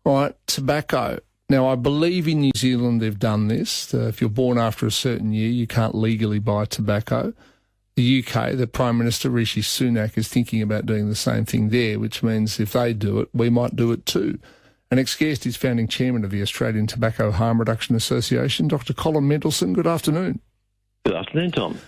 Right, tobacco. Now, I believe in New Zealand they've done this. If you're born after a certain year, you can't legally buy tobacco. The UK, the Prime Minister Rishi Sunak is thinking about doing the same thing there, which means if they do it, we might do it too. Our next guest is founding chairman of the Australian Tobacco Harm Reduction Association, Dr. Colin Mendelsohn. Good afternoon. Good afternoon, Tom.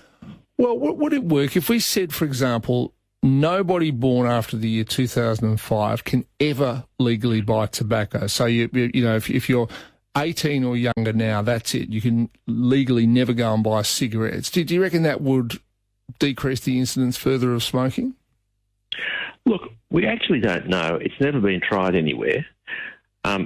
Well, would it work if we said, for example, nobody born after the year 2005 can ever legally buy tobacco? So, you know, if you're 18 or younger now, that's it. You can legally never go and buy cigarettes. Do you reckon that would decrease the incidence further of smoking? Look, we actually don't know. It's never been tried anywhere.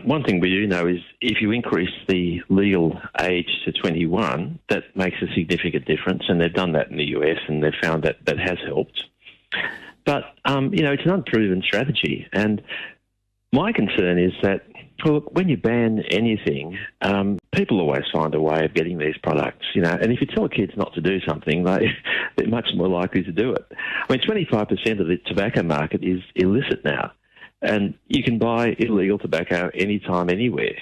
One thing we do know is if you increase the legal age to 21, that makes a significant difference, and they've done that in the US, and they've found that that has helped. But, you know, it's an unproven strategy, and my concern is that, well, when you ban anything, people always find a way of getting these products, you know, and if you tell kids not to do something, they're much more likely to do it. I mean, 25% of the tobacco market is illicit now, and you can buy illegal tobacco anytime, anywhere.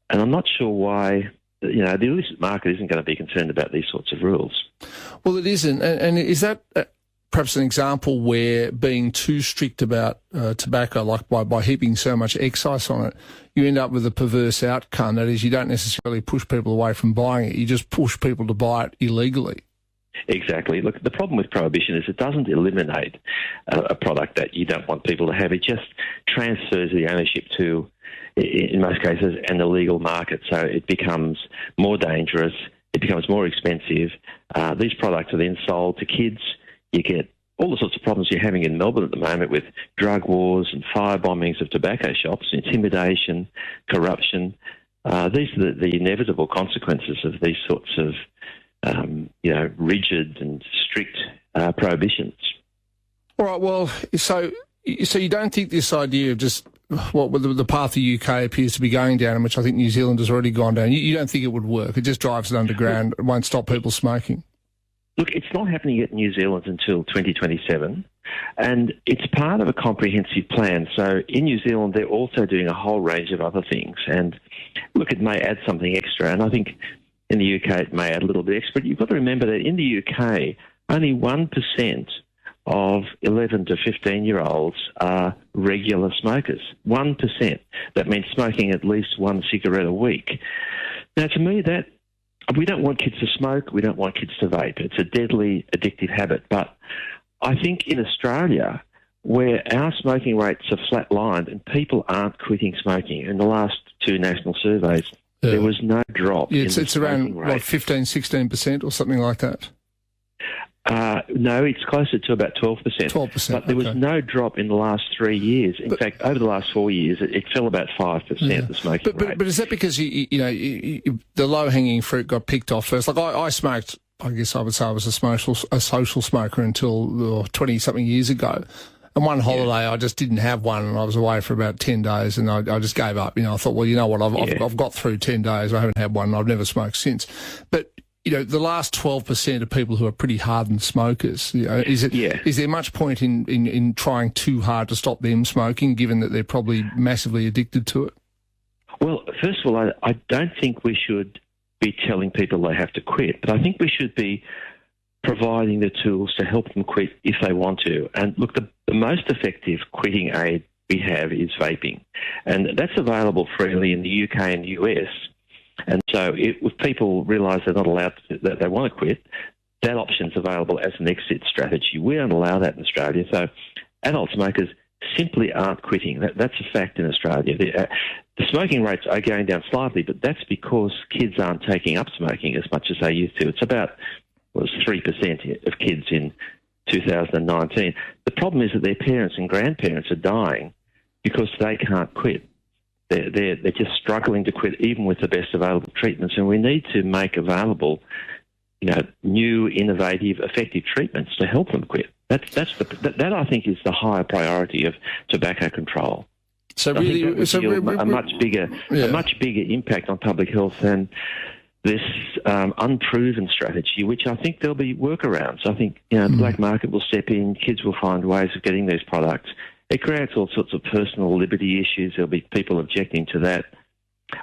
And I'm not sure why, you know, the illicit market isn't going to be concerned about these sorts of rules. Well, it isn't. And is that perhaps an example where being too strict about tobacco, like by heaping so much excise on it, you end up with a perverse outcome? That is, you don't necessarily push people away from buying it, you just push people to buy it illegally. Exactly. Look, the problem with prohibition is it doesn't eliminate a product that you don't want people to have. It just transfers the ownership to, in most cases, an illegal market. So it becomes more dangerous, it becomes more expensive. These products are then sold to kids. You get all the sorts of problems you're having in Melbourne at the moment with drug wars and fire bombings of tobacco shops, intimidation, corruption. These are the inevitable consequences of these sorts of you know, rigid and strict prohibitions. All right, well, so you don't think this idea of just the path the UK appears to be going down, and which I think New Zealand has already gone down, you don't think it would work? It just drives it underground, it won't stop people smoking? Look, it's not happening at New Zealand until 2027, and it's part of a comprehensive plan. So in New Zealand, they're also doing a whole range of other things. And look, it may add something extra, and I think in the UK it may add a little bit extra. But you've got to remember that in the UK, only 1% of 11 to 15-year-olds are regular smokers. 1%. That means smoking at least one cigarette a week. Now, to me, that we don't want kids to smoke, we don't want kids to vape. It's a deadly, addictive habit. But I think in Australia, where our smoking rates are flatlined and people aren't quitting smoking, in the last two national surveys, there was no drop. Yeah, it's around, what, 15, 16% or something like that? No, it's closer to about 12%. 12%. But there was no drop in the last 3 years. In fact, over the last 4 years, it fell about 5%, the smoking rate. But is that because, you know, the low-hanging fruit got picked off first? Like, I smoked, I guess I would say I was a social smoker until 20-something years ago. And one holiday, I just didn't have one, and I was away for about 10 days, and I just gave up. You know, I thought, well, you know what, I've got through 10 days, I haven't had one, and I've never smoked since. But, you know, the last 12% of people who are pretty hardened smokers, you know, is there much point in trying too hard to stop them smoking, given that they're probably massively addicted to it? Well, first of all, I don't think we should be telling people they have to quit, but I think we should be providing the tools to help them quit if they want to. And look, the most effective quitting aid we have is vaping. And that's available freely in the UK and the US. And so if people realise they're not allowed to, that they want to quit, that option's available as an exit strategy. We don't allow that in Australia. So adult smokers simply aren't quitting. That's a fact in Australia. The smoking rates are going down slightly, but that's because kids aren't taking up smoking as much as they used to. It's about 3% of kids in 2019. The problem is that their parents and grandparents are dying because they can't quit. They're just struggling to quit, even with the best available treatments. And we need to make available, you know, new, innovative, effective treatments to help them quit. That I think is the higher priority of tobacco control. So I really, think a much bigger impact on public health than this unproven strategy, which I think there'll be workarounds. I think, you know, the black market will step in, kids will find ways of getting these products, It creates all sorts of personal liberty issues. There'll be people objecting to that.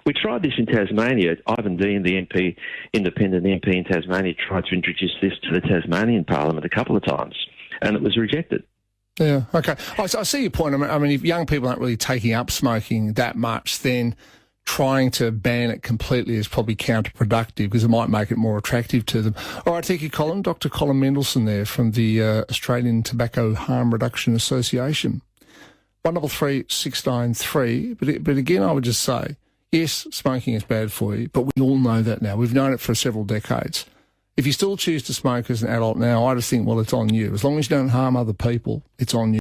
We tried this in Tasmania. Ivan Dean, the MP, independent MP in Tasmania, tried to introduce this to the Tasmanian Parliament a couple of times, and it was rejected. Yeah, okay. I see your point. I mean, if young people aren't really taking up smoking that much, then trying to ban it completely is probably counterproductive because it might make it more attractive to them. All right, thank you, Colin. Dr. Colin Mendelsohn there from the Australian Tobacco Harm Reduction Association. 133 693. But again, I would just say, yes, smoking is bad for you, but we all know that now. We've known it for several decades. If you still choose to smoke as an adult now, I just think, well, it's on you. As long as you don't harm other people, it's on you.